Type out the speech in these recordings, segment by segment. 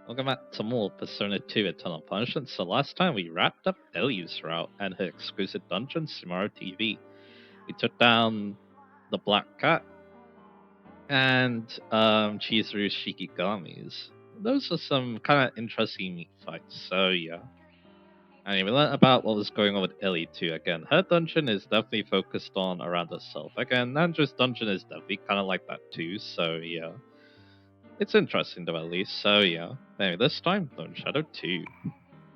Welcome back to more Persona 2 Eternal Punishment. So last time we wrapped up Ellie's route and her exclusive dungeon, Sumaru TV. We took down the Black Cat and Chizuru's Shikigamis. Those are some kind of interesting meat fights, so yeah. Anyway, we learned about what was going on with Ellie too. Again, her dungeon is definitely focused on around herself. Again, Nandra's dungeon is definitely kind of like that too, so yeah. It's interesting though, at least, so yeah. Anyway, this time, Lone Shadow 2.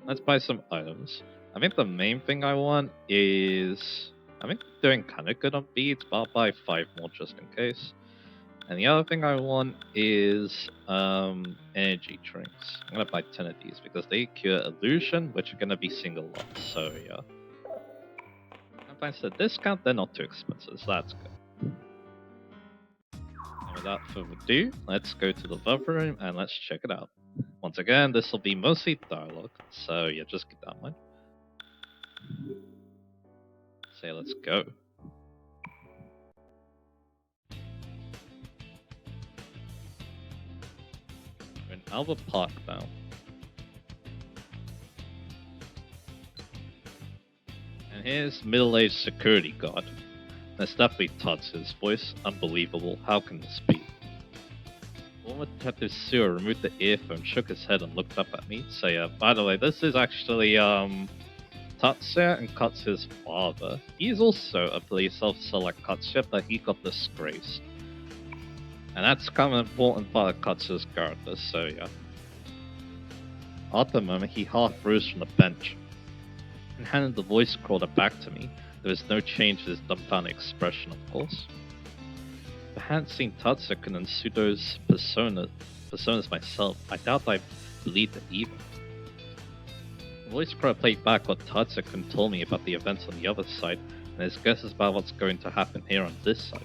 Let's buy some items. I think the main thing I want is... I think I'm doing kind of good on beads, but I'll buy 5 more just in case. And the other thing I want is energy drinks. I'm gonna buy 10 of these because they cure illusion, which are gonna be single lots, so yeah. And thanks to the discount, they're not too expensive, so that's good. And without further ado, let's go to the Love Room and let's check it out. Once again, this will be mostly dialogue, so yeah, just keep that in mind. So let's go. We're in Albert Park now. And here's middle-aged security guard. That's definitely Tatsuya's voice. Unbelievable. How can this be? Former Detective Tatsuya removed the earphone, shook his head, and looked up at me. So yeah, by the way, this is actually Tatsuya and Katsuya's father. He's also a police officer like Katsuya, but he got disgraced. And that's kind of an important part of Katsuya's character, so yeah. At the moment, he half rose from the bench and handed the voice recorder back to me. There was no change in his dumbfounded expression, of course. If I hadn't seen Tatsuya and Sudo's personas myself, I doubt I believed it either. The voice recorder played back what Tatsuya told me about the events on the other side and his guesses about what's going to happen here on this side.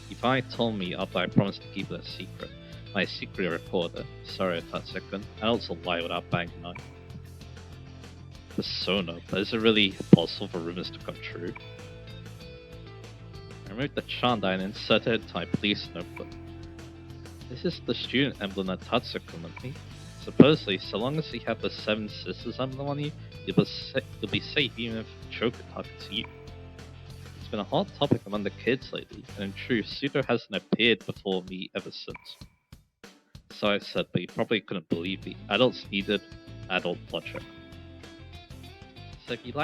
He finally told me after I promised to keep it a secret. My secret recorder. Sorry, Tatsuya, I also lie without banging on. Persona, but is it really possible for rumors to come true? I removed the Chandai and inserted it into my police notebook. This is the student emblem that Tatsuya lent me. Supposedly, so long as you have the 7 Sisters emblem on you, you'll be safe even if Choker targets you. It's been a hot topic among the kids lately, and in truth, Sudo hasn't appeared before me ever since. So I said, but you probably couldn't believe me. Adults needed adult logic. So if you'd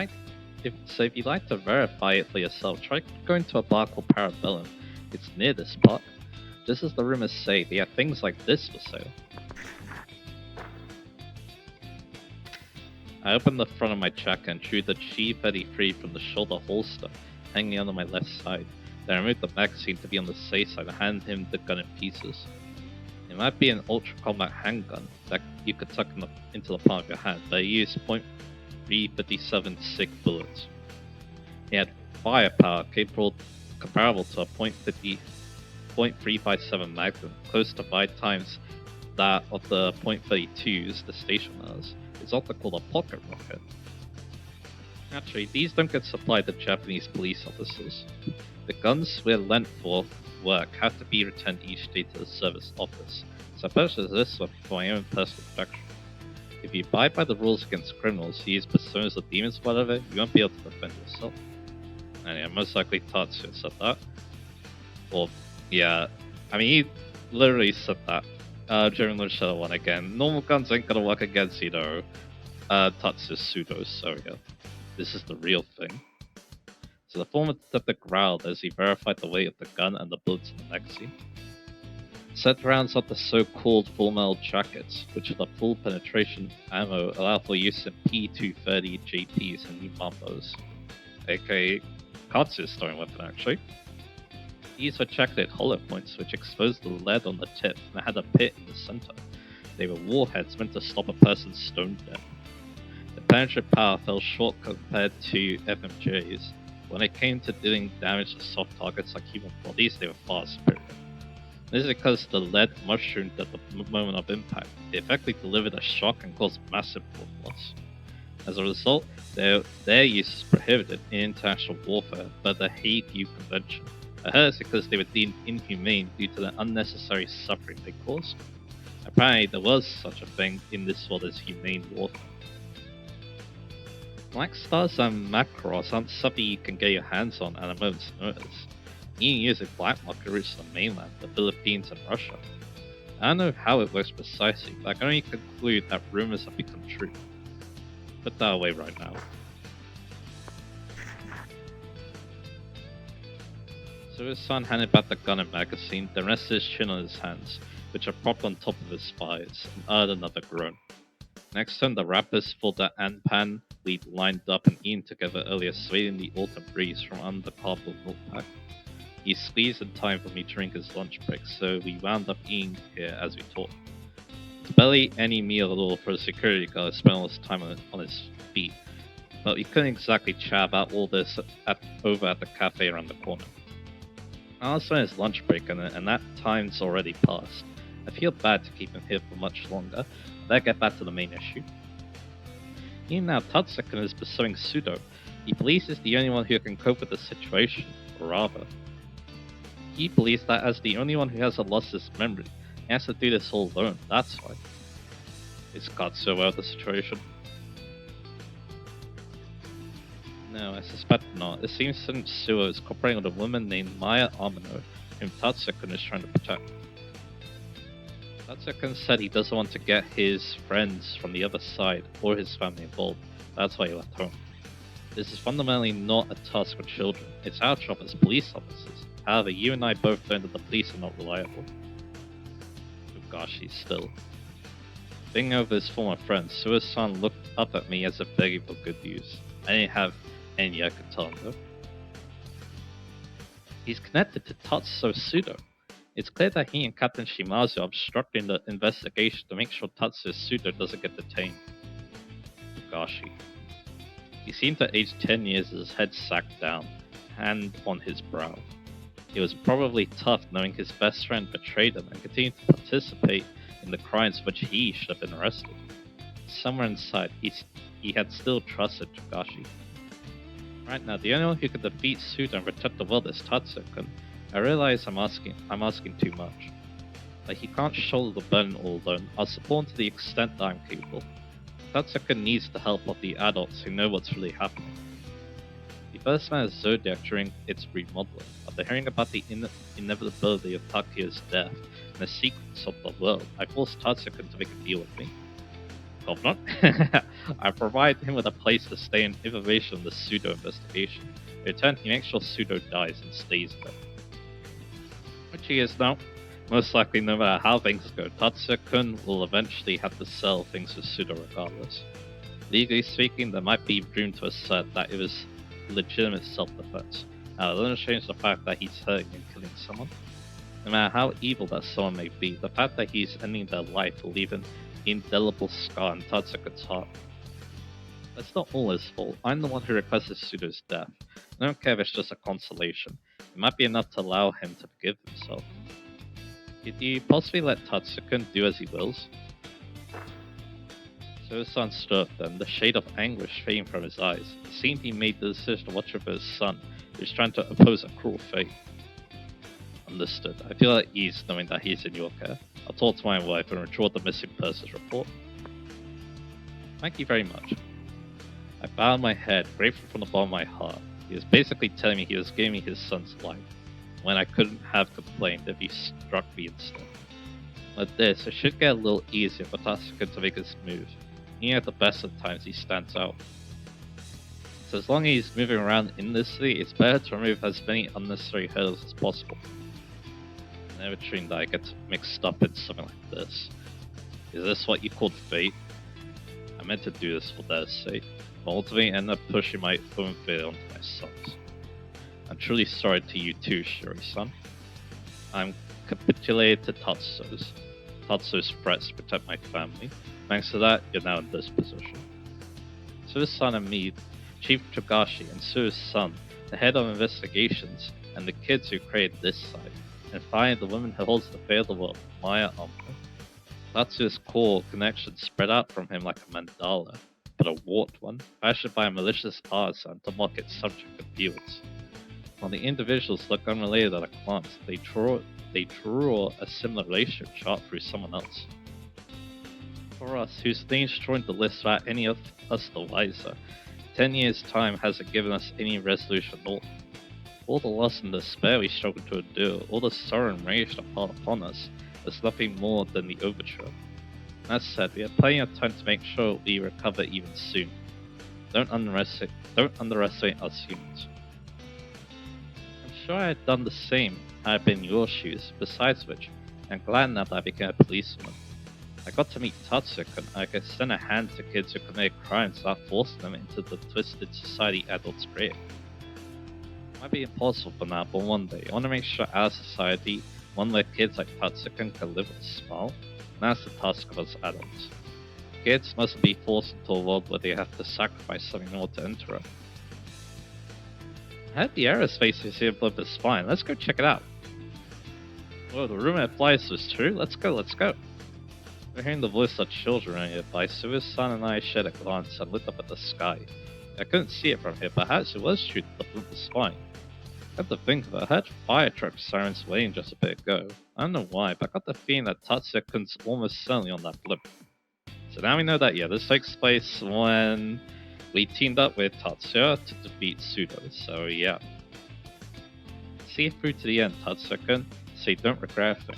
like to verify it for yourself, try going to a bar called Parabellum. It's near this park. Just as the rumors say, they have things like this for sale. I opened the front of my jacket and drew the G33 from the shoulder holster, hanging under my left side. Then I removed the magazine to be on the safe side and handed him the gun in pieces. It might be an ultra combat handgun that you could tuck into the palm of your hand, but it used .357 SIG bullets. He had firepower comparable to a .357 Magnum, close to 5 times that of the .32s the station has. It's also called a pocket rocket. Actually, these don't get supplied to Japanese police officers. The guns we're lent for work have to be returned each day to the service office, so I purchased this one for my own personal protection. If you abide by the rules against criminals who use personas or demons or whatever, you won't be able to defend yourself. And yeah, most likely Tatsuya said that. Well, yeah, I mean, he literally said that during the Shadow 1 again. Normal guns ain't gonna work against, Tatsuya's pseudos, so yeah. This is the real thing. So the former detective growled as he verified the weight of the gun and the bullets in the magazine. Set rounds are the so-called full metal jackets, which are the full penetration ammo allow for use in P230 JPs and new Mambos, aka Katsuya's throwing weapon actually. These were jacketed hollow points which exposed the lead on the tip and had a pit in the center. They were warheads meant to stop a person's stone death. The penetrative power fell short compared to FMJs. When it came to dealing damage to soft targets like human bodies, they were far superior. This is because the lead mushroomed at the moment of impact. It effectively delivered a shock and caused massive blood loss. As a result, their use is prohibited in international warfare by the Hague Convention. I heard it's because they were deemed inhumane due to the unnecessary suffering they caused. I apparently there was such a thing in this world as humane warfare. Black stars and macros aren't something you can get your hands on at a moment's notice. You can use a black market to reach the mainland, the Philippines, and Russia. I don't know how it works precisely, but I can only conclude that rumors have become true. Put that away right now. So his son handed back the gun and magazine, then rested his chin on his hands, which are propped on top of his thighs, and uttered another groan. Next turn, the wrappers for the Anpan we'd lined up and eaten together earlier swayed in the autumn breeze from under the cardboard milk pack. He squeezed in time for me during his lunch break, so we wound up eating here as we talked. It's barely any meal at all for a security guard who spent all his time on his feet, but we couldn't exactly chat about all this over at the cafe around the corner. I was on his lunch break, and that time's already passed. I feel bad to keep him here for much longer. Let's get back to the main issue. Even now, Tatsuya is pursuing Pseudo. He believes he's the only one who can cope with the situation, or rather, he believes that as the only one who hasn't lost his memory, he has to do this all alone, that's why. Is Tatsuya aware of the situation? No, I suspect not. It seems Tatsuya is cooperating with a woman named Maya Amino, whom Tatsuya is trying to protect. Tatsuya said he doesn't want to get his friends from the other side or his family involved. That's why he left home. This is fundamentally not a task for children. It's our job as police officers. However, you and I both know that the police are not reliable. Fugashi still. Being over his former friend, Suya-san looked up at me as if begging for good news. I didn't have any I could tell him though. He's connected to Tatsuya Pseudo. It's clear that he and Captain Shimazu are obstructing the investigation to make sure Tatsuya Pseudo doesn't get detained. Fugashi. He seemed to age 10 years as his head sagged down, hand on his brow. It was probably tough knowing his best friend betrayed him and continued to participate in the crimes for which he should have been arrested. Somewhere inside, he had still trusted Fugashi. Right now, the only one who could defeat Pseudo and protect the world is Tatsuya. I realize I'm asking too much. But he can't shoulder the burden all alone. I'll support him to the extent that I'm capable. Tatsuya needs the help of the adults who know what's really happening. He first met Zodiac during its remodeling. After hearing about the inevitability of Takuya's death and the secrets of the world, I forced Tatsuya to make a deal with me. Governor? I provide him with a place to stay and information on the Pseudo investigation. In return, he makes sure Pseudo dies and stays there. Which he is now. Most likely, no matter how things go, Tatsuya will eventually have to sell things to Pseudo regardless. Legally speaking, there might be room to assert that it was legitimate self-defense. Now, it doesn't change the fact that he's hurting and killing someone. No matter how evil that someone may be, the fact that he's ending their life will leave an indelible scar in Tatsuya's heart. That's not all his fault. I'm the one who requested Pseudo's death. I don't care if it's just a consolation. It might be enough to allow him to forgive himself. Could you possibly let Tatsuya do as he wills? So-san stood up then, the shade of anguish fading from his eyes. It seemed he made the decision to watch over his son, who was trying to oppose a cruel fate. Understood. I feel at ease knowing that he's in your care. I'll talk to my wife and record the missing persons report. Thank you very much. I bowed my head, grateful from the bottom of my heart. He was basically telling me he was giving me his son's life, when I couldn't have complained if he struck me instead. With this, it should get a little easier for Tatsuya to make his move. Even at the best of times, he stands out. So as long as he's moving around in this city, it's better to remove as many unnecessary hurdles as possible. I never dreamed that I get mixed up in something like this. Is this what you called fate? I meant to do this for their sake, but ultimately ended up pushing my own fate onto my sons. I'm truly sorry to you too, Shiri-san. I'm capitulated to Tatsuya's threats to protect my family. Thanks to that, you're now in this position. Suya-san and me, Chief Togashi and Suya's son, the head of investigations, and the kids who created this site, and finally the woman who holds the fate of the world, Maya Amno. Tatsuya's core connections spread out from him like a mandala, but a warped one, fashioned by a malicious artisan to mock its subject of viewers. While the individuals look unrelated at a glance, they draw a similar relationship chart through someone else. For us, whose names joined the list without any of us the wiser, 10 years' time hasn't given us any resolution at all. All the loss and despair we struggled to endure, all the sorrow and rage that piled upon us, was nothing more than the overture. That said, we have plenty of time to make sure we recover even soon. Don't underestimate us humans. I'm sure I had done the same had I been in your shoes, besides which, I'm glad now that I became a policeman. I got to meet Tatsuya and I could extend a hand to kids who commit crimes without forcing them into the twisted society adults create. It might be impossible for now, but one day, I want to make sure our society, one where kids like Tatsuya can live with a smile, and that's the task of us adults. Kids mustn't be forced into a world where they have to sacrifice something in order to enter it. I heard the aerospace museum blew up his spine. Let's go check it out. Whoa, the rumor implies was true. Let's go. We're hearing the voice of children nearby, so his son and I shared a glance and looked up at the sky. I couldn't see it from here, perhaps it was true that the blew up the spine. Got to think of it, I heard fire truck sirens waiting just a bit ago. I don't know why, but I got the feeling that Tatsuya was almost certainly on that blimp. So now we know that, yeah, this takes place when we teamed up with Tatsuya to defeat Pseudo, so yeah. See it through to the end, Tatsuya, so you don't regret a thing.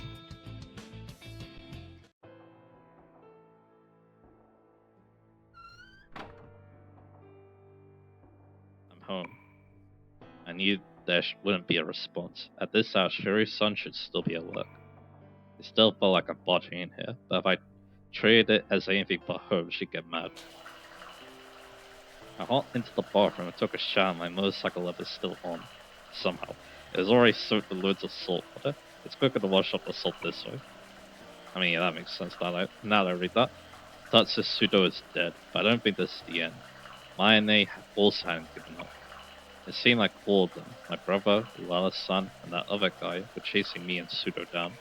I'm home. I knew there wouldn't be a response. At this hour, Shuri-san should still be at work. It still felt like I'm botching in here, but if I treated it as anything but home, she'd get mad. I hopped into the bathroom and took a shower. My motorcycle leather is still on. Somehow. It was already soaked with loads of salt water. It's quicker to wash off the salt this way. I mean, yeah, that makes sense now that I read that. Tatsuya Pseudo is dead, but I don't think this is the end. Mayane also hadn't given up. It seemed like all of them, my brother, Lala-san, and that other guy, were chasing me and Pseudo down.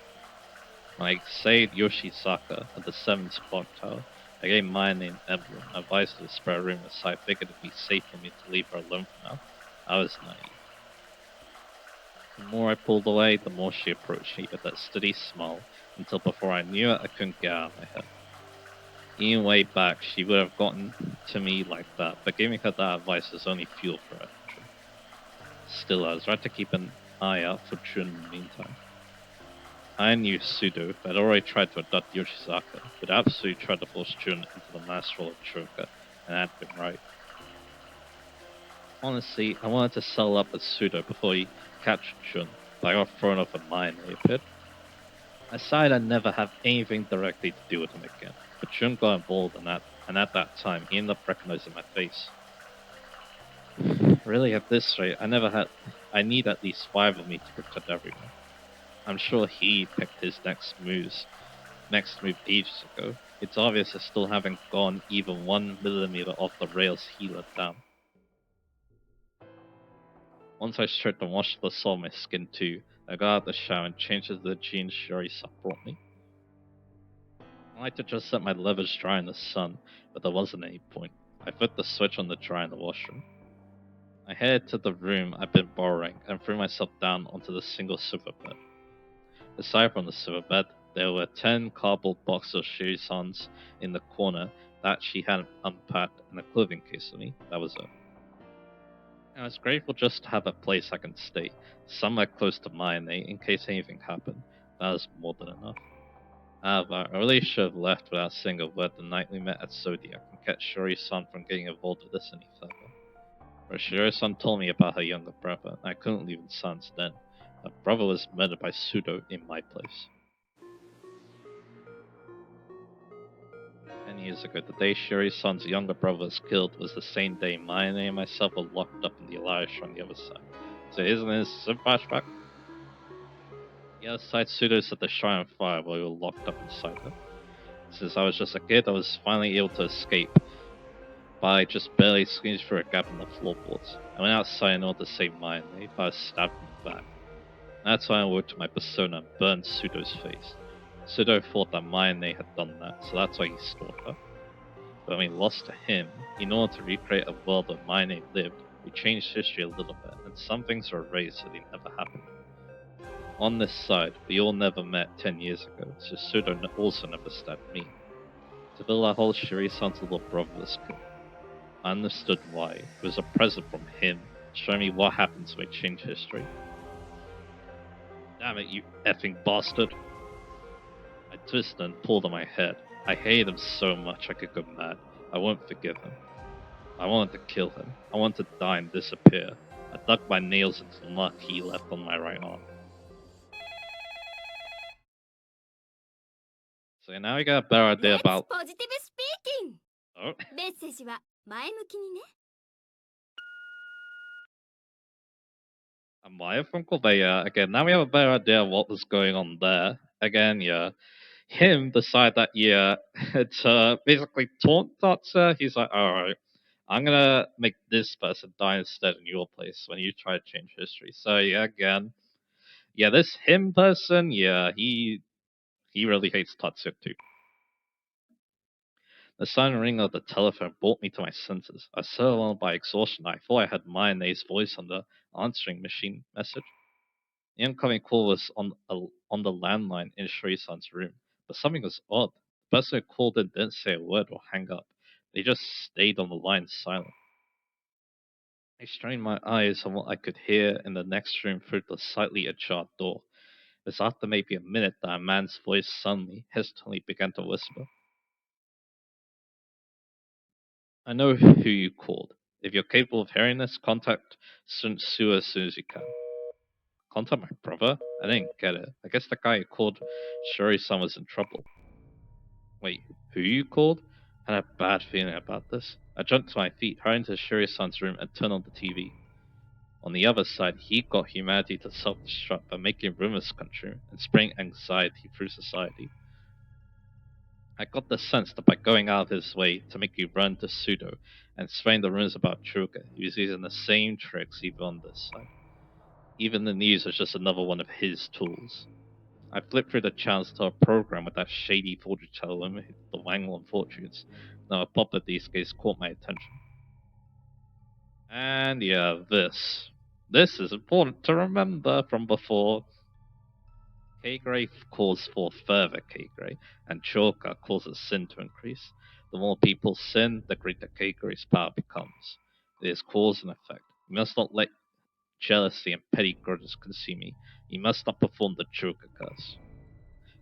When I saved Yoshizaka at the 7th clock tower, I gave Mayane an emblem and advised her to spare room as I figured it'd be safe for me to leave her alone for now. I was naive. The more I pulled away, the more she approached me with that steady smile, until before I knew it, I couldn't get out of my head. Even way back, she would have gotten to me like that, but giving her that advice was only fuel for her hatred. Still, I was right to keep an eye out for Jun in the meantime. I knew Pseudo had already tried to adopt Yoshizaka, but absolutely tried to force Jun into the master role of Joker, and I'd been right. Honestly, I wanted to settle up with Pseudo before he captured Jun, but I got thrown off a mine pit. I decided I'd never have anything directly to do with him again, but Jun got involved in that, and at that time, he ended up recognizing my face. Really, at this rate, I need at least 5 of me to protect everyone. I'm sure he picked his next move ages ago. It's obvious I still haven't gone even 1 millimeter off the rails he let down. Once I stripped and washed the salt on my skin too, I got out of the shower and changed into the jeans Shuri-san brought me. I like to just let my leathers dry in the sun, but there wasn't any point. I flipped the switch on the dryer in the washroom. I headed to the room I'd been borrowing and threw myself down onto the single sofa bed. Aside from the silver bed, there were 10 cardboard boxes of Shuri-san's in the corner that she hadn't unpacked and a clothing case for me. That was it. I was grateful just to have a place I can stay, somewhere close to Mayane in case anything happened. That was more than enough. However, I really should have left without saying a word the night we met at Zodiac and kept Shuri-san from getting involved with this any further. But Shuri-san told me about her younger brother, and I couldn't leave in silence then. Her brother was murdered by Pseudo in my place. 10 years ago, the day Shuri-san's younger brother was killed was the same day Mayane and myself were locked up in the Alliance on the other side. So isn't this a flashback? The other side Pseudo set the shrine on fire while we were locked up inside her. Since I was just a kid, I was finally able to escape by just barely squeezing through a gap in the floorboards. I went outside in order to save Mayane, but I was stabbed in the back. That's why I woke to my persona and burned Pseudo's face. Pseudo thought that Mayane had done that, so that's why he stalked her. But when we lost to him, in order to recreate a world where Mayane lived, we changed history a little bit, and some things were erased so they never happened. On this side, we all never met 10 years ago, so Pseudo also never stabbed me. To feel that whole Shiri-san's little brother was killed. I understood why. It was a present from him, showing me what happens when I change history. Damn it, you effing bastard! I twisted and pulled on my head. I hated him so much I could go mad. I won't forgive him. I wanted to kill him. I wanted to die and disappear. I dug my nails into the mark he left on my right arm. So now we got a better idea about. Positive speaking. Oh. メッセージは前向きにね。Maya from Corbeya. Again, now we have a better idea of what was going on there. Again, yeah. Him decide that, yeah, it's basically taunt Tatsuya. He's like, alright, I'm gonna make this person die instead in your place when you try to change history. So, yeah, again, yeah, this him person, yeah, he really hates Tatsuya too. The silent ring of the telephone brought me to my senses. I was so overwhelmed by exhaustion I thought I heard Mayane's voice on the answering machine message. The incoming call was on the landline in Shuri-san's room, but something was odd. The person who called in didn't say a word or hang up. They just stayed on the line silent. I strained my eyes on what I could hear in the next room through the slightly ajar door. It was after maybe a minute that a man's voice suddenly, hesitantly began to whisper. I know who you called. If you're capable of hearing this, contact Sun Tzu as soon as you can. Contact my brother? I didn't get it. I guess the guy who called Shuri-san was in trouble. Wait, who you called? I had a bad feeling about this. I jumped to my feet, hurried into Shuri-san's room, and turned on the TV. On the other side, he got humanity to self-destruct by making rumors come true and spreading anxiety through society. I got the sense that by going out of his way to make you run to Pseudo and spreading the rumors about Chuka, he was using the same tricks even on this side. Even the news was just another one of his tools. I flipped through the channels to a program with that shady fortune teller woman who did the Wanglon fortunes. Now a pop of these guys caught my attention. And yeah, this. This is important to remember from before. Kagray calls for further Kagray, and Choka causes sin to increase. The more people sin, the greater Kagray's power becomes. It is cause and effect. You must not let jealousy and petty grudges consume you. You must not perform the Choka curse.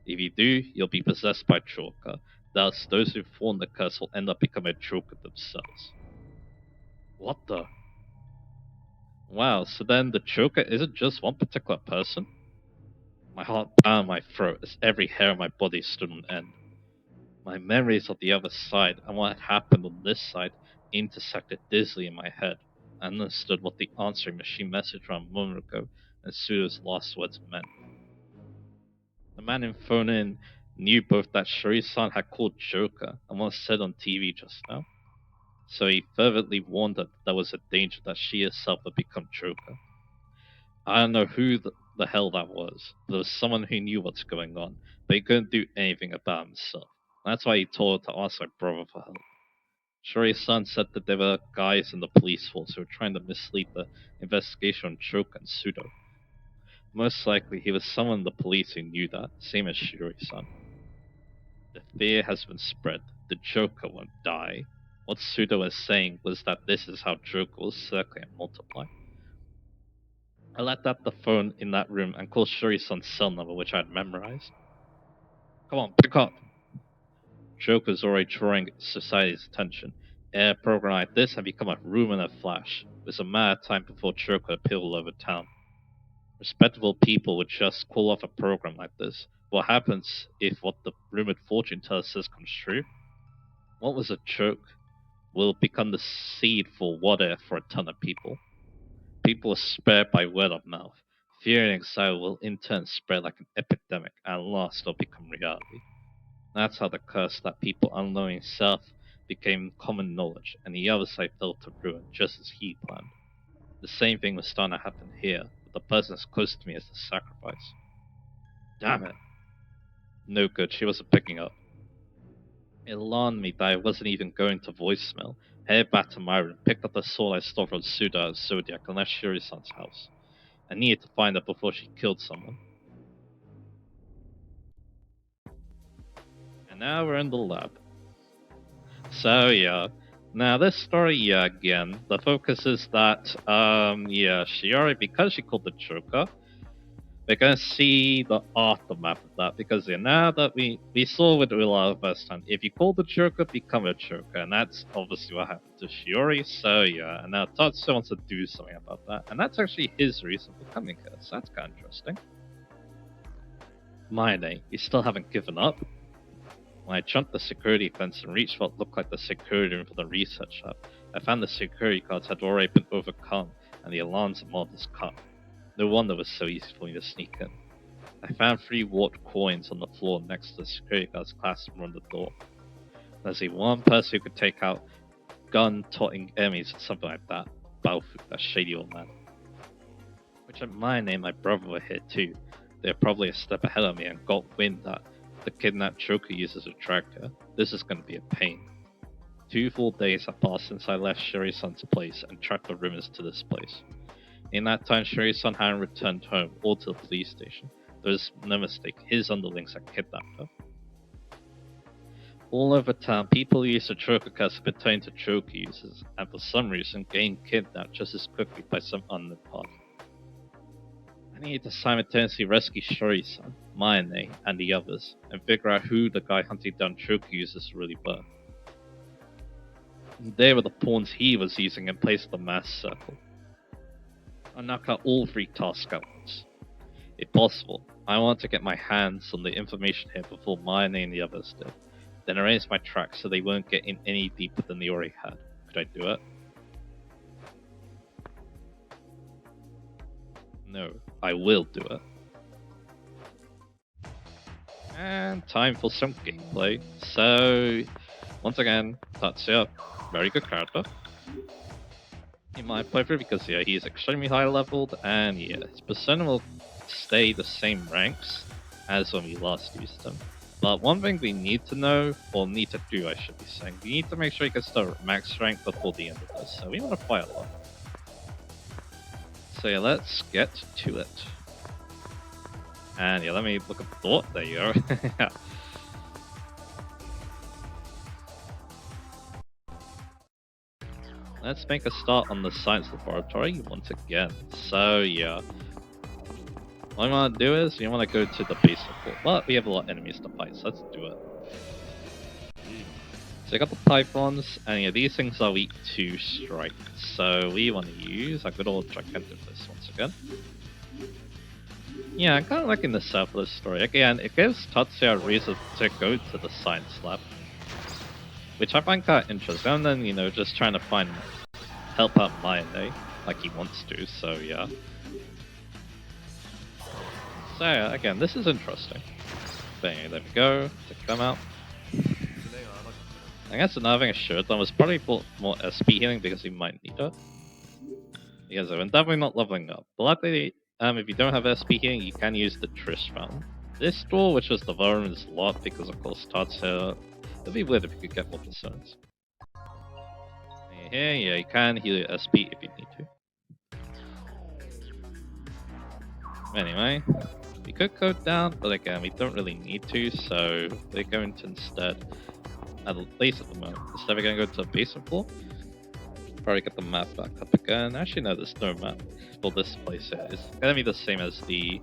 If you do, you'll be possessed by Choka. Thus, those who form the curse will end up becoming a Choka themselves. What the? Wow, so then the Choka isn't just one particular person? My heart pounded in my throat as every hair on my body stood on end. My memories of the other side and what had happened on this side intersected dizzily in my head. I understood what the answering machine message from a moment ago and Sudo's last words meant. The man in phone in knew both that Shuri-san had called Joker and what was said on TV just now. So he fervently warned her that there was a danger that she herself would become Joker. I don't know who the hell that was. There was someone who knew what's going on, but he couldn't do anything about himself. That's why he told her to ask my brother for help. Shuri-san said that there were guys in the police force who were trying to mislead the investigation on Choka and Pseudo. Most likely, he was someone in the police who knew that, same as Shuri-san. The fear has been spread. The Joker won't die. What Pseudo was saying was that this is how Joker will circulate and multiply. I let out the phone in that room and called Shuri-san's cell number, which I had memorized. Come on, pick up! Joker's already drawing society's attention. A program like this had become a rumor in a flash. It was a matter of time before Joker appeared all over town. Respectable people would just call off a program like this. What happens if what the rumored fortune teller says comes true? What was a joke will become the seed for what if for a ton of people. People are spared by word of mouth. Fear and anxiety will in turn spread like an epidemic, and last will become reality. That's how the curse that people unknowing self became common knowledge, and the other side fell to ruin just as he planned. The same thing was starting to happen here, but the person as close to me as the sacrifice. Damn it! No good, she wasn't picking up. It alarmed me that I wasn't even going to voicemail. I headed back to my room, picked up the sword I stole from Suda and Zodiac, and left Shuri-san's house. I needed to find her before she killed someone. And now we're in the lab. So yeah. Now this story, yeah, again, the focus is that Shiori, because she called the Joker, we're gonna see the aftermath of that because now that we saw with Ula last time, if you call the Joker, become a Joker, and that's obviously what happened to Shiori. So yeah, and now Tatsuya wants to do something about that, and that's actually his reason for coming here. So that's kind of interesting. Mayne, you still haven't given up? When I jumped the security fence and reached what looked like the security room for the research lab, I found the security guards had already been overcome and the alarms and monitors cut. No wonder it was so easy for me to sneak in. I found 3 warped coins on the floor next to the security guard's classroom on the door. There's only one person who could take out gun-toting enemies or something like that. Balfu, that shady old man. Which at my name, my brother were here too. They're probably a step ahead of me and got wind that the kidnapped Joker uses a tracker. This is going to be a pain. 2 full days have passed since I left Shuri-san's place and tracked the rumors to this place. In that time, Shuri-san hadn't returned home or to the police station. There was no mistake, his underlings had kidnapped her. All over town, people who use the Joker curse have been turned to Joker users, and for some reason getting kidnapped just as quickly by some unknown party. I needed to simultaneously rescue Shuri-san, Mayane, and the others, and figure out who the guy hunting down Joker users really were. They were the pawns he was using in place of the mass circle. I knock out all 3 tasks at once. If possible, I want to get my hands on the information here before Mayane and the others did, then arrange my tracks so they won't get in any deeper than they already had. Could I do it? No, I will do it. And time for some gameplay. So, once again, Tatsuya, very good character. In my playthrough, because yeah, he's extremely high leveled, and yeah, his persona will stay the same ranks as when we last used him. But one thing we need to know, or need to do I should be saying, we need to make sure he gets to max rank before the end of this, so we want to fight a lot. So yeah, let's get to it. And yeah, let me look at the door. There you go. Yeah. Let's make a start on the science laboratory once again. So yeah, what I want to do is, you want to go to the basement floor. Well, we have a lot of enemies to fight, so let's do it. So I got the pythons, and yeah, these things are weak to strike. So we want to use a good old gigantic fist once again. Yeah, I'm kind of liking the setup of this story. Again, it gives Tatsuya a reason to go to the science lab, which I find kind of interesting. And then, you know, just trying to help out Mayane, like he wants to, so yeah. So yeah, again, this is interesting. But anyway, there we go, take them out. I guess another thing I should have done was probably put more SP healing because he might need it. Because I'm definitely not leveling up. But luckily, if you don't have SP healing, you can use the Trish Fountain. This door, which was the Vorum, is locked because of course Tatsuya. It'd be weird if you could get more concerns. Here, yeah, you can heal your SP if you need to. Anyway, we could go down, but again, we don't really need to, so we're going to instead, at least at the moment, instead we're going to go to the basement floor. Probably get the map back up again. Actually, no, there's no map for this place here. It's going to be the same as the,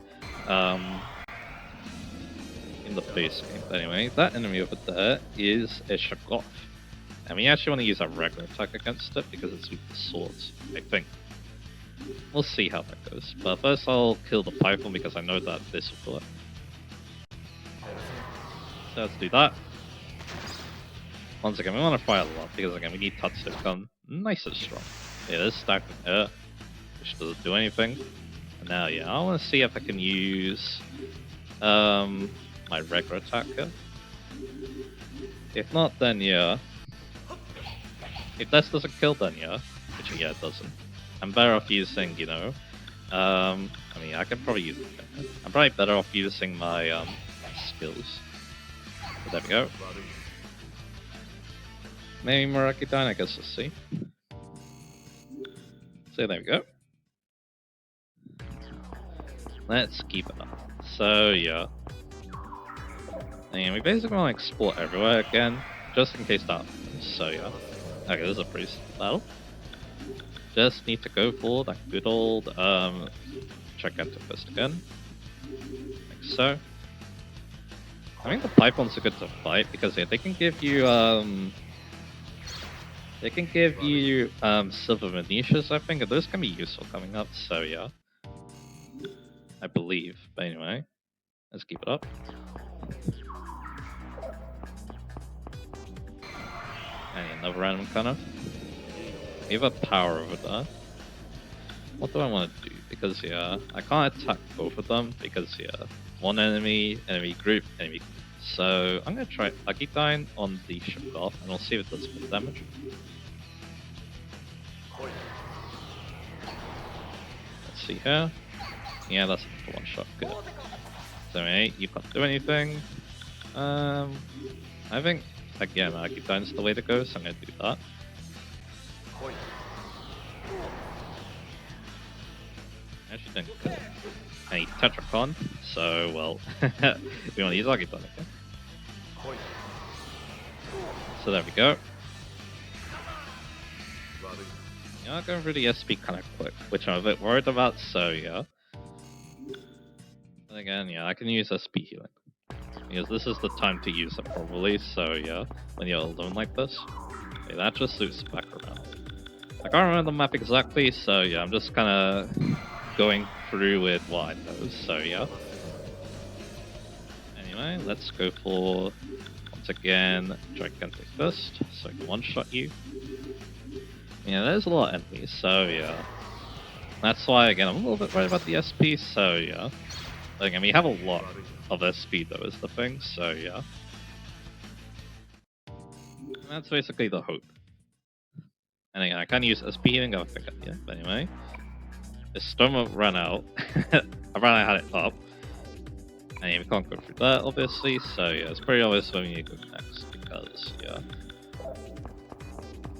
in the base game. But anyway, that enemy over there is a Shoggoth. And we actually want to use a regular attack against it because it's weak to swords, I think. We'll see how that goes. But first I'll kill the python because I know that this will kill it. So let's do that. Once again, we want to fight a lot because again, we need Tatsuya to become nice and strong. Yeah, there's stack of air, which doesn't do anything. And now, yeah, I want to see if I can use my regular attack here. If not, then yeah. If this doesn't kill, then yeah. Which yeah, it doesn't. I'm better off using, you know, I mean, I can probably use it. I'm probably better off using my skills. So there we go. Maybe Murakidan, I guess we'll see. So there we go. Let's keep it up. So yeah. And we basically want to explore everywhere again, just in case that happens. so yeah. Okay, this is a pretty simple battle. Just need to go for that good old gigantic fist again. Like so. I think the Pythons are good to fight because yeah, they can give you silver Venetias, I think, and those can be useful coming up, so yeah. I believe. But anyway, let's keep it up. And another random encounter. We have a power over there. What do I want to do? Because yeah, I can't attack both of them because yeah, one enemy group, enemy group. So I'm gonna try Lucky Dine on the Shock and we'll see if it does more damage. Let's see here. Yeah, that's the one shot. Good. So mate, you can't do anything. I think again, Lucky Dine's the way to go, so I'm gonna do that. Actually didn't kill any Tetracon, so well, we want to use Lucky Dine again. So there we go. Yeah, I'm going through the SP kind of quick, which I'm a bit worried about, so yeah. And again, yeah, I can use SP healing. Because this is the time to use it probably, so yeah, when you're alone like this. Okay, that just loops back around. I can't remember the map exactly, so yeah, I'm just kind of going through with what I know, so yeah. Anyway, let's go for, once again, Gigantic Fist, so I can one-shot you. Yeah, there's a lot of enemies, so yeah. That's why, again, I'm a little bit worried about the SP, so yeah. But again, we have a lot of SP though, is the thing, so yeah. And that's basically the hope. And again, I can't use SP healing, I think, yeah, but anyway. The storm will run out. I ran out, had it up. And we can't go through that, obviously, so yeah, it's pretty obvious where we need to go next, because, yeah.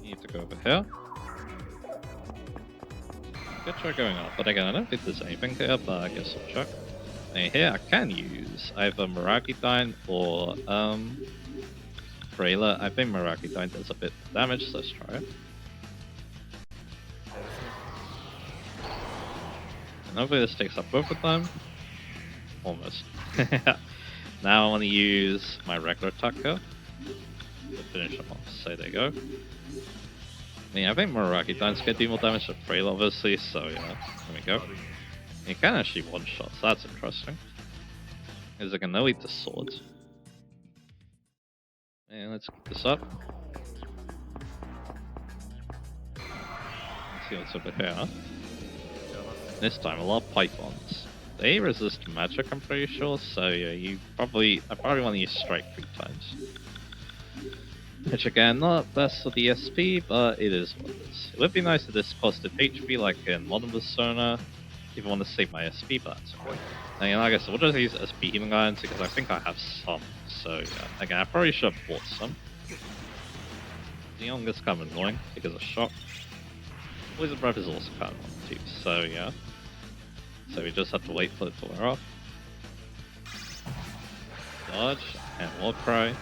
You need to go over here. Could try going up, but again, I don't think there's anything here, but I guess I'll check. And here I can use either Mirakidine or Frailer. I think Mirakidine does a bit of damage, so let's try it. And hopefully this takes up both of them. Almost. Now I want to use my regular attacker to finish them off. So there you go. I mean, I think Mirakidine's gonna do more damage than Frailer, obviously, so yeah, there we go. And you can actually one-shot, so that's interesting. Because I can now eat the swords. And let's keep this up. Let's see what's over here. This time, a lot of pythons. They resist magic, I'm pretty sure, so yeah, I probably want to use strike 3 times. Which again, not best for the SP, but it is what it is. It would be nice if this costed HP like in Modern Persona, if I want to save my SP, but that's okay. And like I said, we'll just use SP healing irons because I think I have some, so yeah. Again, I probably should have bought some. Neon is kind of annoying because of shock. Poison Breath is also kind of annoying too, so yeah. So we just have to wait for it to wear off. Dodge, and War Cry.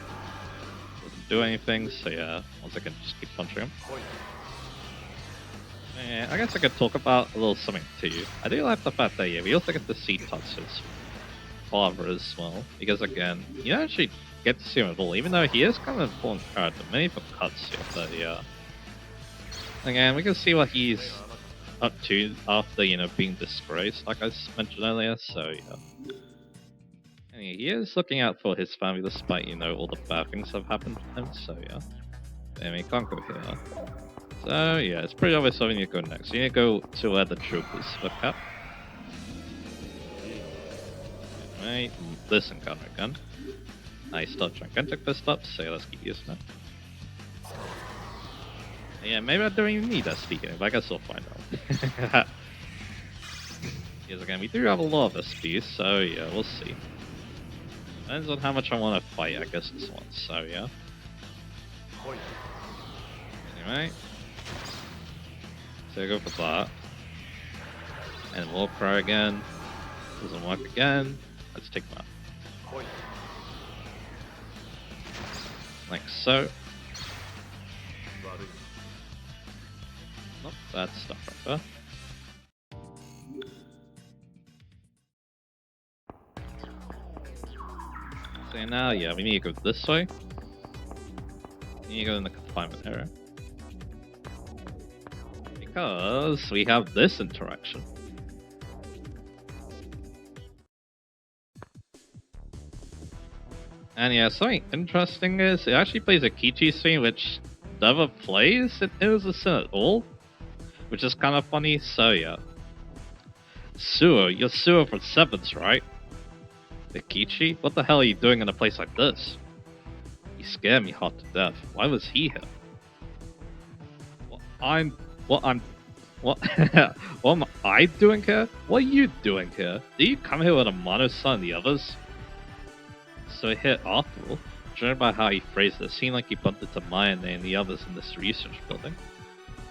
Doesn't do anything, so yeah, once I can just keep punching him. Yeah, I guess I could talk about a little something too. I do like the fact that yeah, we also get to see Tatsuya's father as well, because again, you don't actually get to see him at all, even though he is kind of an important character, maybe for Tatsuya, but yeah. Again, we can see what he's up to after, you know, being disgraced, like I mentioned earlier, so yeah. And he is looking out for his family despite, you know, all the bad things that have happened to him, so yeah. And we can't go here. So yeah, it's pretty obvious where we need to go next. You need to go to where the troopers look at. Right, this encounter again. Nice start gigantic fist up, so yeah, let's keep using it. Yeah, maybe I don't even need that speaking, but I guess we'll find out. Because again, we do have a lot of SPs, so yeah, we'll see. Depends on how much I want to fight, I guess, this one, so yeah. Anyway. So I go for that. And War Cry again. Doesn't work again. Let's take that. Like so. Not bad stuff right there. So now, yeah, we need to go this way. We need to go in the confinement area. Because we have this interaction. And yeah, something interesting is it actually plays a Kichi scene which never plays in Innocent at all. Which is kind of funny, so yeah. Sewer, you're Sewer from Sevens, right? Ikichi? What the hell are you doing in a place like this? He scared me hot to death. Why was he here? What what am I doing here? What are you doing here? Did you come here with Amano-san and the others? So here, after all, judging by how he phrased it, it seemed like he bumped into Mayane and the others in this research building.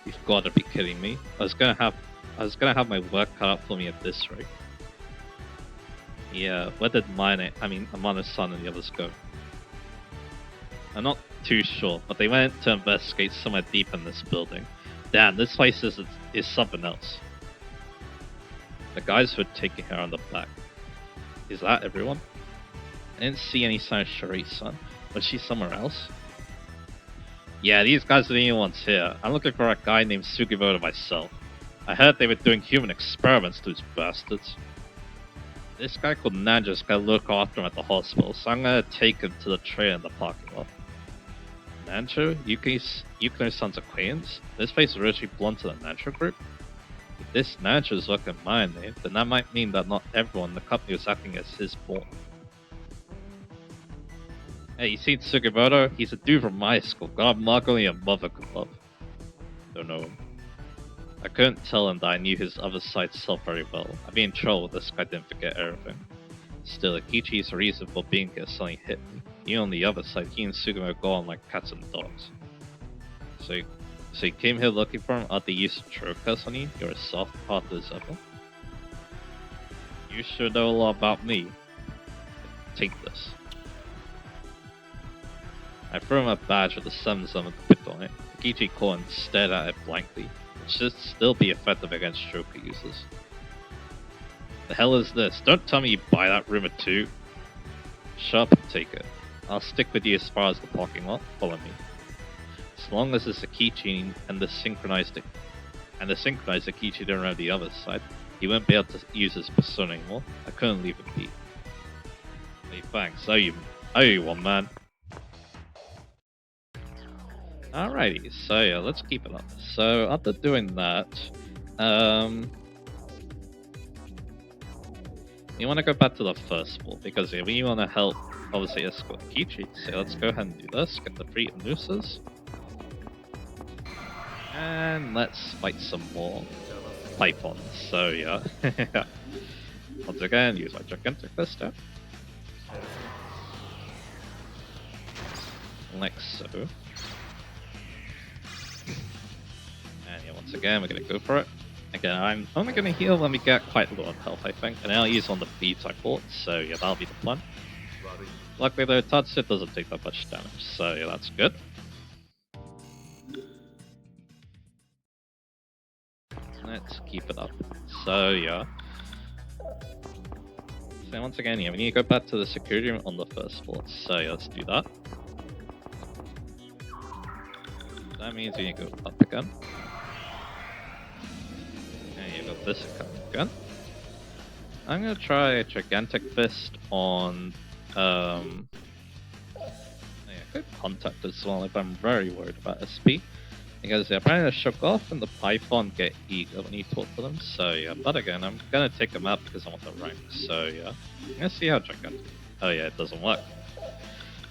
You've got to be kidding me. I was gonna have my work cut out for me at this rate. Yeah, where did Amano-san and the others go? I'm not too sure, but they went to investigate somewhere deep in this building. Damn, this place is something else. The guys who were taking her on the back. Is that everyone? I didn't see any sign of Cherie-san. Was she somewhere else? Yeah, these guys are the only ones here. I'm looking for a guy named Sugimoto myself. I heard they were doing human experiments to these bastards. This guy called Nanjo's gonna look after him at the hospital, so I'm gonna take him to the train in the parking lot. Nanjo? Yukino-san's acquaintance? This place is originally belonged to the Nanjo group? If this Nanjo is looking at my name, then that might mean that not everyone in the company was acting as his pawn. Hey, you seen Sugimoto? He's a dude from my school, got a mug only a mother could love. Don't know him. I couldn't tell him that I knew his other side self very well. I'd be in trouble if this guy didn't forget everything. Still, Ikichi's reason for being here suddenly hit me. Even on the other side, he and Sugimoto go on like cats and dogs. So you came here looking for him after you used to choke us on you? You're as soft hearted as ever? You should know a lot about me. Take this. I threw him a badge with the 7-7 pit on it. Ikichi caught and stared at it blankly. It should still be effective against Joker users. The hell is this? Don't tell me you buy that rumor too. Shut up and take it. I'll stick with you as far as the parking lot. Follow me. As long as it's Ikichi and the synchronized Ikichi don't have the other side, he won't be able to use his persona anymore. I couldn't leave it be. Hey, thanks. I owe you one, man. Alrighty, so yeah, let's keep it up. So after doing that, you want to go back to the first floor because yeah, we want to help obviously escort Kichi. So let's go ahead and do this. Get the 3 nooses, and let's fight some more Pythons. So yeah, once again, use my gigantic fist step, like so. And yeah, once again, we're gonna go for it. Again, I'm only gonna heal when we get quite low on health, I think, and I'll use on the beads I bought, so yeah, that'll be the plan. Luckily though, Tatsuya doesn't take that much damage, so yeah, that's good. Let's keep it up. So yeah. So once again, yeah, we need to go back to the security room on the first floor, so yeah, let's do that. That means we need to go up again. And you got this again. I'm gonna try a gigantic fist on yeah, good contact as well if I'm very worried about SP. Because yeah, apparently the Shoggoth and the Python get eager when you talk to them, so yeah, but again, I'm gonna take them out because I want the rank, so yeah. I'm gonna see how gigantic. Oh yeah, it doesn't work.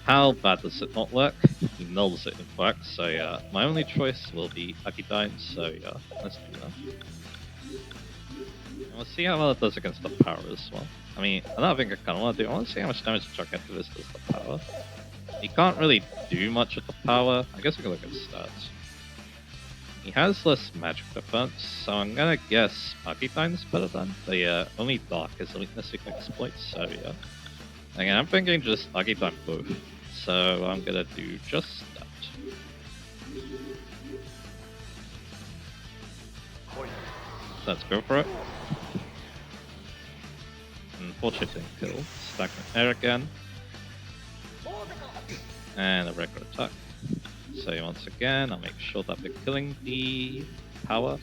How bad does it not work? He nulls it in fact, so yeah, my only choice will be Akidyne, so yeah, let's do that. And we'll see how well it does against the power as well. I mean, another thing I kinda wanna do, I wanna see how much damage Gigantivist does the power. He can't really do much with the power, I guess we can look at his stats. He has less magic defense, so I'm gonna guess Akidyne's better than, but yeah, only Dark is the weakness he can exploit, so yeah. Again, I'm thinking just Akidyne both. So I'm gonna do just that. Let's go for it. Unfortunately didn't kill. Stagnant air again. And a regular attack. So once again, I'll make sure that we're killing the power.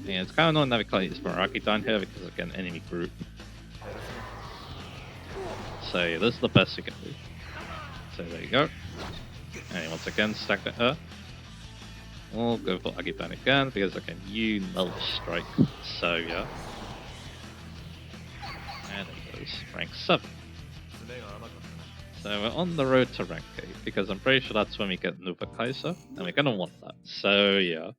And it's kind of annoying that we can't use Meraki down here because again, enemy group. So yeah, this is the best we can do. So there you go. And once again, stagnant air. We'll go for Agiban again because again, you null strike. So yeah. And it goes rank 7. So we're on the road to rank 8 because I'm pretty sure that's when we get Nuba Kaiser, and we're gonna want that. So yeah.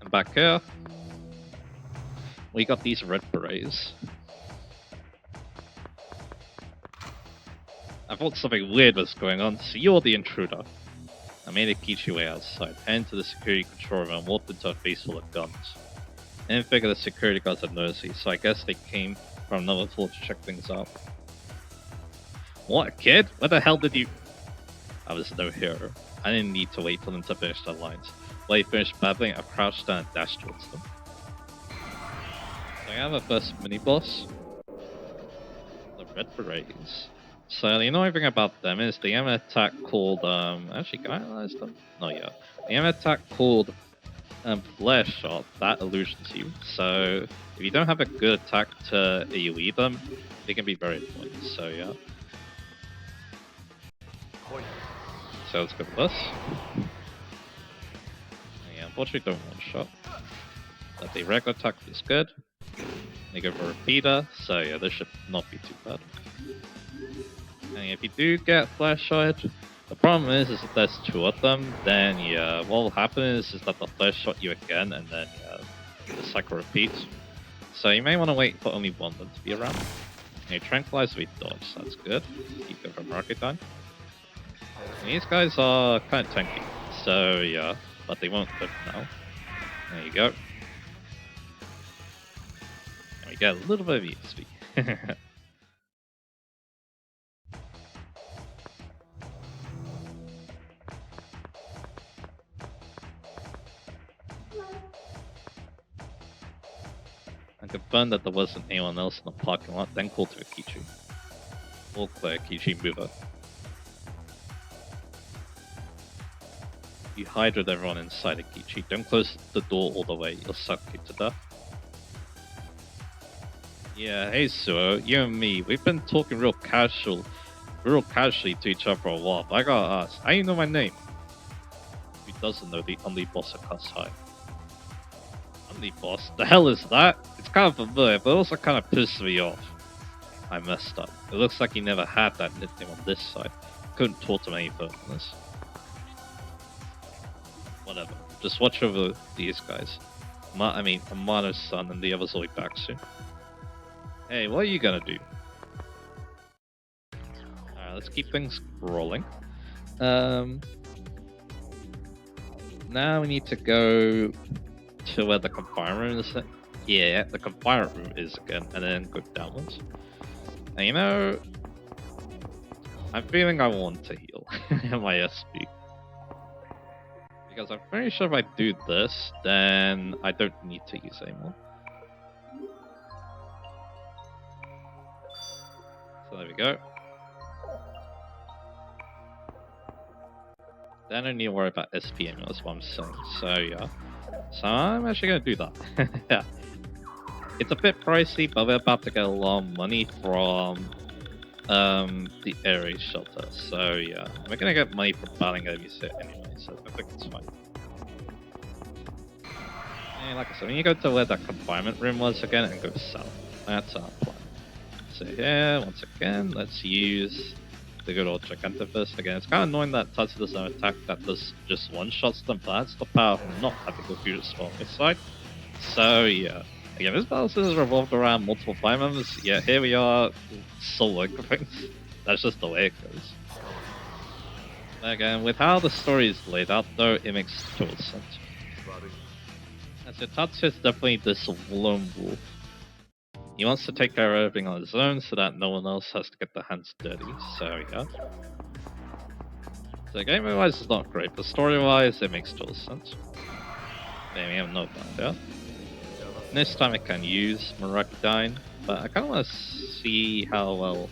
And back here, we got these red berets. I thought something weird was going on, so you're the intruder. I made a Kichi way outside, head into the security control room and walked into a face full of guns. I didn't figure the security guards had noticed me, so I guess they came from another floor to check things out. What, kid? Where the hell did you... I was no hero. I didn't need to wait for them to finish their lines. While they finished babbling, I crouched down and dashed towards them. So I have a first mini-boss. The Red Berets. So the annoying thing about them is the M attack called, actually can I analyze them? No, yeah. The M attack called Flare Shot, that illusions you. So if you don't have a good attack to AoE them, they can be very annoying, so yeah. So let's go for this. Yeah, unfortunately don't one-shot. But the regular attack is good. They go for Repeater, so yeah, this should not be too bad. And if you do get Flash Shot, the problem is if there's 2 of them, then yeah, what will happen is that they'll Flash Shot you again, and then yeah, the cycle repeats. So you may want to wait for only one of them to be around. And Tranquilize we dodge, that's good. Keep going from Rocket Time. And these guys are kind of tanky, so yeah, but they won't live now. There you go. And we get a little bit of EXP. I confirmed that there wasn't anyone else in the parking lot, then called to Akichi. All clear, Akichi, move up. You hide with everyone inside Akichi. Don't close the door all the way, you'll suck you to death. Yeah, hey Suo, you and me, we've been talking real casually to each other for a while, but I gotta ask, how do you know my name? Who doesn't know the only boss at Cuss High? Only boss? The hell is that? It's kind of familiar, but also kind of pissed me off. I messed up. It looks like he never had that nickname on this side. Couldn't talk to him any further than this. Whatever. Just watch over these guys. Amano's son and the others will be back soon. Hey, what are you gonna do? Alright, let's keep things rolling. Now we need to go to where the confinement room is. Yeah, the confinement room is again, and then go downwards. And you know, I'm feeling I want to heal my SP. Because I'm pretty sure if I do this, then I don't need to use anymore. So there we go. Then I don't need to worry about SP anymore, that's what I'm saying. So yeah. So I'm actually going to do that. Yeah. It's a bit pricey, but we're about to get a lot of money from the area shelter. So yeah, we're going to get money from battling enemies here anyway, so I think it's fine. And like I said, when you go to where that confinement room was again and go south, that's our plan. So here, once again, let's use the good old Gigantifist. Again, it's kind of annoying that Tatsuya does an attack that does just one-shots them, but that's the power of not having the future spell on this side. So yeah, again, this battle is revolved around multiple fire members. Yeah, here we are, soloing things. That's just the way it goes. Again, with how the story is laid out though, it makes total sense. So Tatsuya is definitely this lone wolf. He wants to take care of everything on his own so that no one else has to get their hands dirty, so yeah. So gameplay-wise, it's not great, but story-wise, it makes total sense. Yeah, we have no bound there. This time I can use Miracidine, but I kind of want to see how well.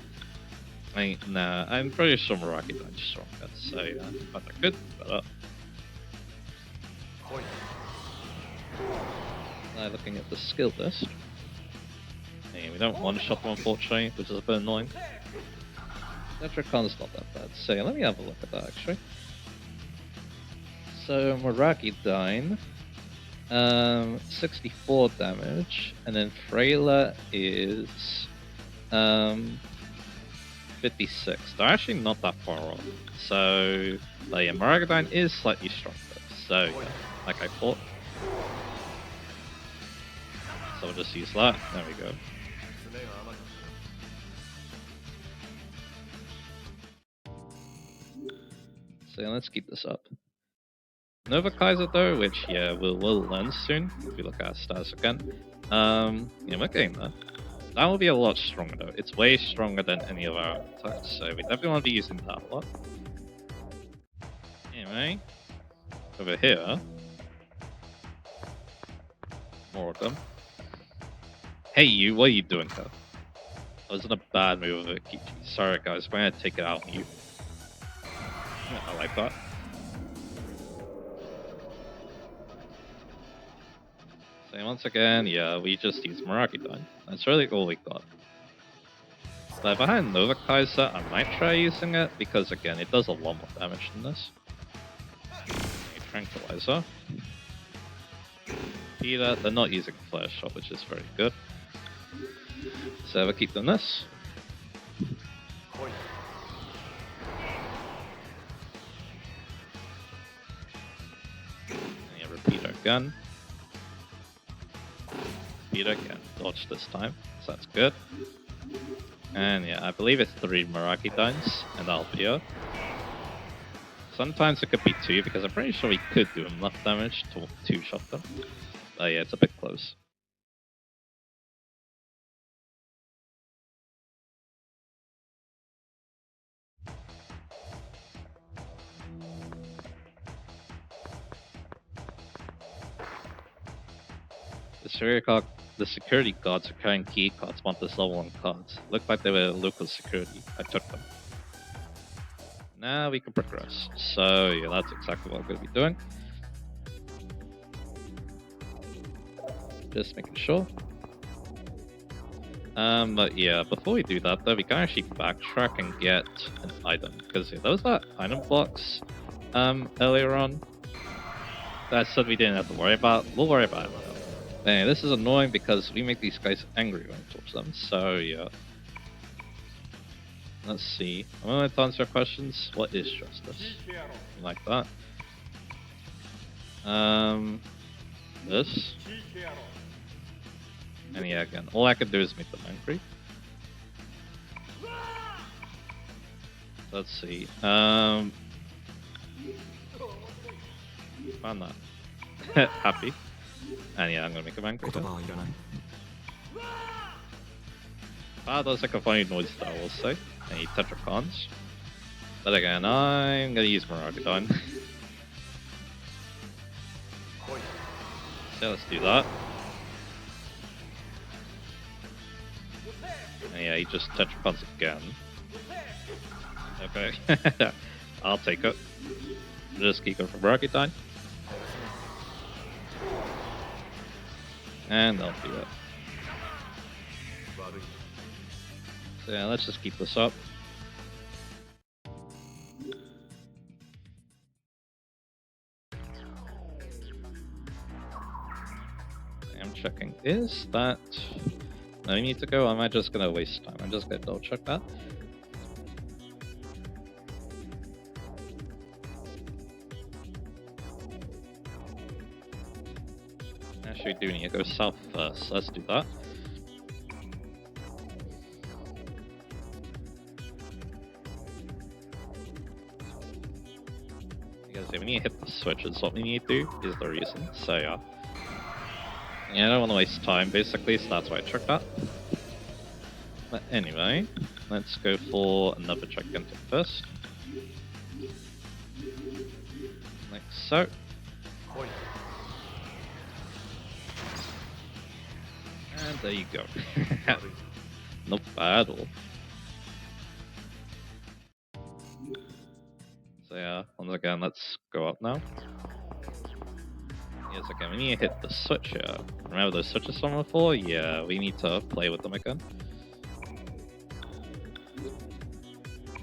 Nah, I'm pretty sure Miracidine's stronger, so yeah, but I could better. Looking at the skill list. Yeah, we don't one-shot them, unfortunately, which is a bit annoying. Tetracon's not that bad, so yeah, let me have a look at that actually. So Miracidine, 64 damage, and then Freyla is 56. They're actually not that far off. So, yeah, Miracidine is slightly stronger. So, yeah, like I thought. So we'll just use that. There we go. So yeah, let's keep this up. Nova Kaiser though, which yeah, we'll learn soon if we look at our stats again. Yeah, we're getting there. That will be a lot stronger though. It's way stronger than any of our attacks, so we definitely want to be using that a lot. Anyway, over here, more of them. Hey you, what are you doing here? That was in a bad move of Kichi. Sorry guys, we're gonna take it out on you. Yeah, I like that. So once again, yeah, we just use Miracidine. That's really all we got. So if I had Nova Kaiser, I might try using it, because again, it does a lot more damage than this. Tranquilizer. Peter, they're not using Flare Shot, which is very good. So we'll keep them this. And yeah, repeat our gun. Peter can dodge this time, so that's good. And yeah, I believe it's 3 Miracidines, and that'll appear. Sometimes it could be 2, because I'm pretty sure we could do enough damage to 2-shot them. But yeah, it's a bit close. The security guards are carrying key cards want this level 1 cards. Looked like they were local security. I took them. Now we can progress. So yeah, that's exactly what I'm going to be doing. Just making sure. But yeah, before we do that though, we can actually backtrack and get an item. Because yeah, there was that item box earlier on that I said we didn't have to worry about. We'll worry about it later. Anyway, this is annoying because we make these guys angry when we torch them. So yeah. Let's see. I'm going to answer questions. What is justice? Like that. This. And yeah, again, all I can do is make them angry. Let's see. Found that. Happy. And yeah, I'm gonna make them angry. That's like a funny noise that I will say. Any Tetracons. But again, I'm gonna use Miracidine. So let's do that. And yeah, he just Tetracons again. Okay. I'll take it. Just keep going for Miracidine. And I'll do it. So yeah, let's just keep this up. I'm checking, is that... No, we need to go, or am I just gonna waste time? I'm just gonna double check that. Actually, we do need to go south first. Let's do that. Because yeah, we need to hit the switch, is what we need to do, is the reason. So yeah. Yeah, I don't want to waste time, basically, so that's why I checked that. But anyway, let's go for another gigantic first. Like so. And there you go. Not bad at all. So yeah, once again, let's go up now. Yes, again, we need to hit the switch here. Remember those switches from before? Yeah, we need to play with them again.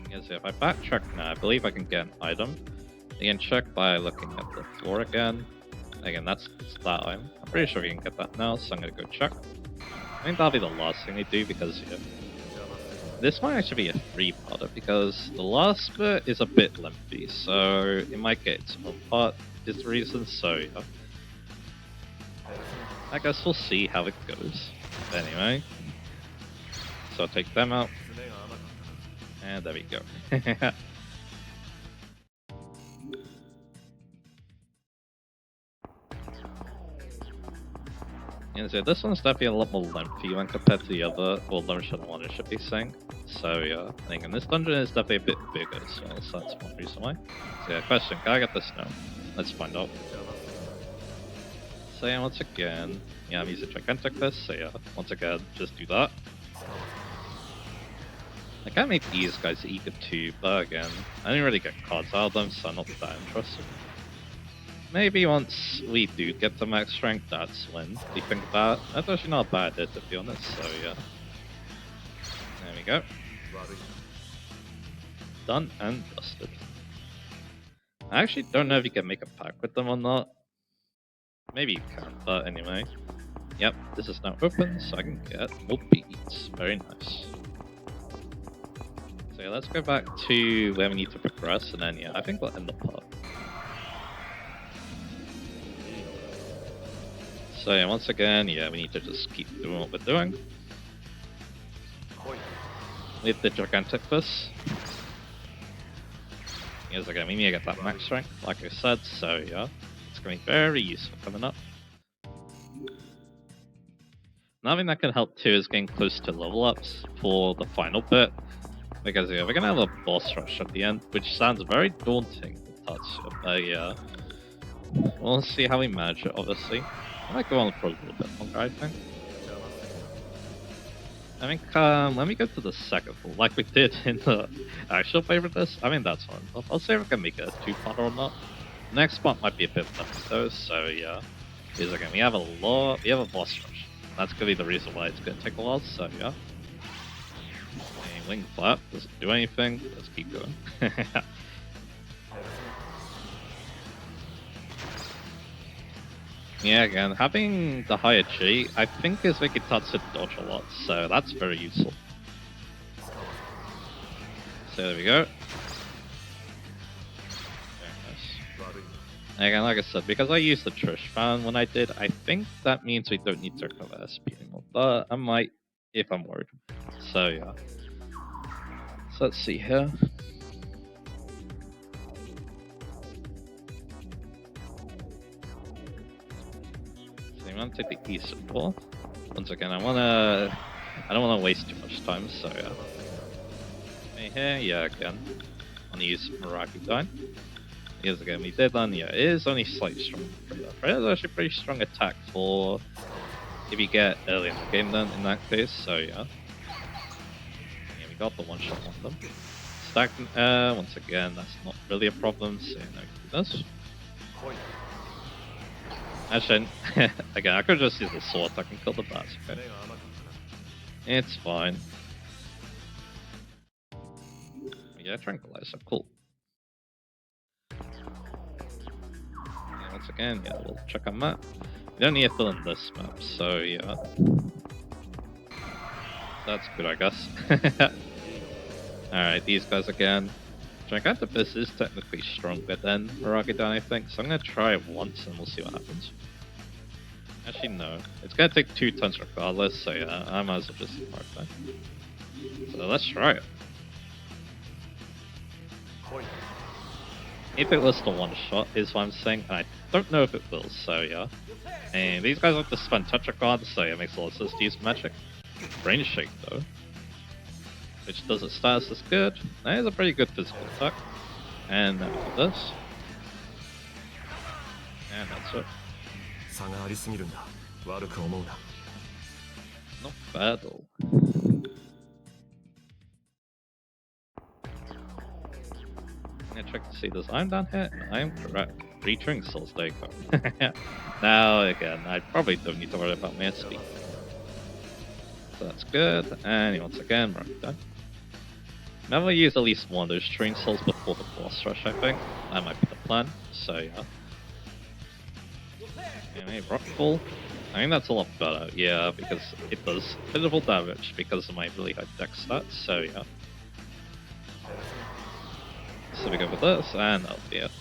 Yes, if I backtrack now, I believe I can get an item. You can check by looking at the floor again. Again, that's that item. I'm pretty sure we can get that now, so I'm gonna go check. I think that'll be the last thing we do because yeah, this might actually be a three-parter because the last bit is a bit lengthy, so it might get its own part. Is the reason, so yeah. I guess we'll see how it goes. But anyway, so I'll take them out, and there we go. And so this one's definitely a lot more lengthy when compared to the other, well, Luncheon one it should be saying. So yeah, I think in this dungeon is definitely a bit bigger as well, so that's one reason why. So yeah, question, can I get this now? Let's find out. So yeah, once again, yeah, I'm using Gigantic Fist, so yeah, once again, just do that. I can't make these guys eager too, but again, I didn't really get cards out of them, so I'm not that interested. Maybe once we do get to max strength, that's when we think about it. That's actually not a bad idea, to be honest, so yeah. There we go. Done and dusted. I actually don't know if you can make a pack with them or not. Maybe you can, but anyway. Yep, this is now open, so I can get more beads. Very nice. So yeah, let's go back to where we need to progress, and then yeah, I think we'll end the part. So yeah, once again, yeah, we need to just keep doing what we're doing. With the Gigantic Fist. Yes, again, we need to get that max strength, like I said, so yeah, it's going to be very useful coming up. Another thing that can help too is getting close to level ups for the final bit. Because yeah, we're going to have a boss rush at the end, which sounds very daunting with Tatsuya, but yeah. We'll see how we manage it, obviously. I might go on for a little bit longer, I think. I think let me go to the second floor, like we did in the actual favorite list. I mean, that's fine. I'll see if I can make it a two-parter or not. Next part might be a bit left though, so yeah. Because again, we have a boss rush. That's gonna be the reason why it's gonna take a while, so yeah. Wing flap doesn't do anything. Let's keep going. Yeah, again, having the higher G, I think is making Tatsuya dodge a lot, so that's very useful. So there we go. Very nice. Again, like I said, because I used the Trish fan when I did, I think that means we don't need to recover SP anymore, but I might if I'm worried. So yeah. So let's see here. So I'm gonna take the eastern door. Once again, I don't wanna waste too much time, so yeah. Okay, here, yeah, again. I'm gonna use Meraki Dine. Because again, we did on, yeah, it is only slightly stronger from that. Right? It's actually pretty strong attack for if you get early in the game then, in that case, so yeah. Yeah, we got the one shot on them. Stack, once again, that's not really a problem, so no, he does. Actually, again, I could just use the sword, I can kill the bats, okay? It's fine. Yeah, tranquilizer, cool. Yeah, once again, yeah, we'll check on that. You don't need to fill in this map, so yeah. That's good, I guess. Alright, these guys again. Gigantic Fist is technically stronger than Maragidan, I think, so I'm gonna try it once and we'll see what happens. Actually, no. It's gonna take 2 turns regardless, so yeah, I might as well just mark that. So let's try it. If it was the one shot, is what I'm saying, and I don't know if it will, so yeah. And these guys have to spend touch cards, so yeah, it makes a lot of sense to use magic. Brain Shake though, which does its status as good. That is a pretty good physical attack. And then we do this. And that's it. 差がありすぎるんだ。悪く思うな。Not bad at all. Yeah, check to see this. I'm down here. I am correct. 3 drink souls, there you go. Now again, I probably don't need to worry about my SP. So that's good. And once again, right done. Never use at least one of those string souls before the boss rush, I think. That might be the plan. So yeah. Anyway, Rockfall. I think that's a lot better, yeah, because it does physical damage because of my really high dex stats, so yeah. So we go with this, and that'll be it.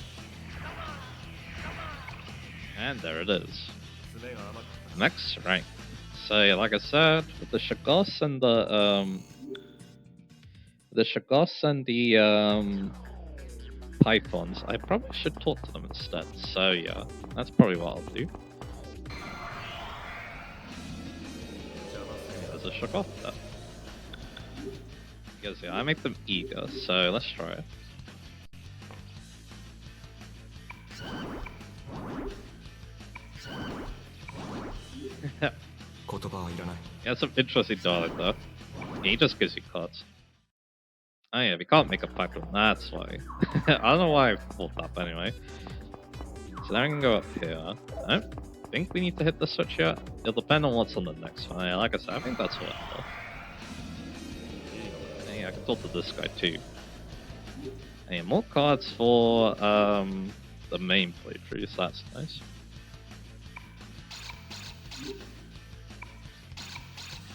And there it is. Next rank. So yeah, like I said, with the Shagos and the Pythons, I probably should talk to them instead. So yeah, that's probably what I'll do. There's a Shagos there. Because yeah, I make them eager, so let's try it. Yeah, some interesting dialogue though. Yeah, he just gives you cards. Oh yeah, we can't make a pipeline, that's why. I don't know why I thought that, but anyway. So now we can go up here. I don't think we need to hit the switch yet. It'll depend on what's on the next one. Yeah, like I said, I think that's what I Yeah, I can talk to this guy too. Yeah, more cards for the main playthroughs, that's nice.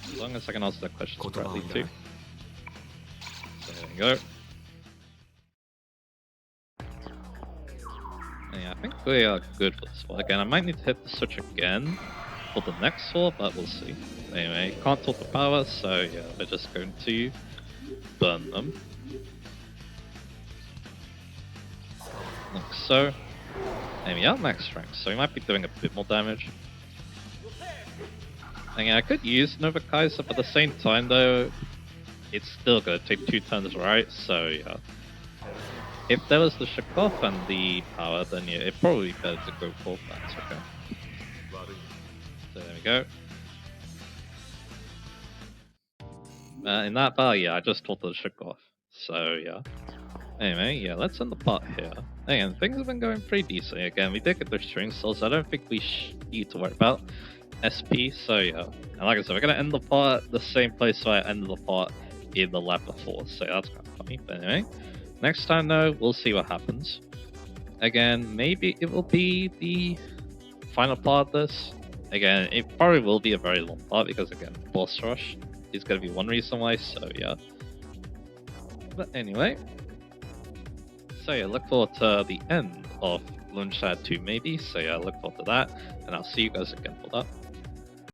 As long as I can answer that question correctly too. So there we go. Yeah, I think we are good for this one. Again, I might need to hit the switch again for the next sword, but we'll see. Anyway, can't talk the power, so yeah, we're just going to burn them. Like so. And we are max strength, so we might be doing a bit more damage. And yeah, I could use Nova Kaiser, but at the same time though, it's still gonna take 2 turns, right? So yeah. If there was the Shakov and the power, then yeah, it'd probably be better to go for that. Okay. So there we go. In that bar, yeah, I just taught the Shakov. So yeah. Anyway, yeah, let's end the part here. Again, things have been going pretty decently. Again, we did get those string souls. I don't think we need to worry about SP, so yeah. And like I said, we're gonna end the part the same place where I ended the part in the lab before, so that's kind of funny. But anyway, next time though, we'll see what happens. Again, maybe it will be the final part of this. Again, it probably will be a very long part because again, boss rush is gonna be one reason why, so yeah. But anyway, so yeah, look forward to the end of Launchpad 2 maybe, so yeah, look forward to that, and I'll see you guys again for that.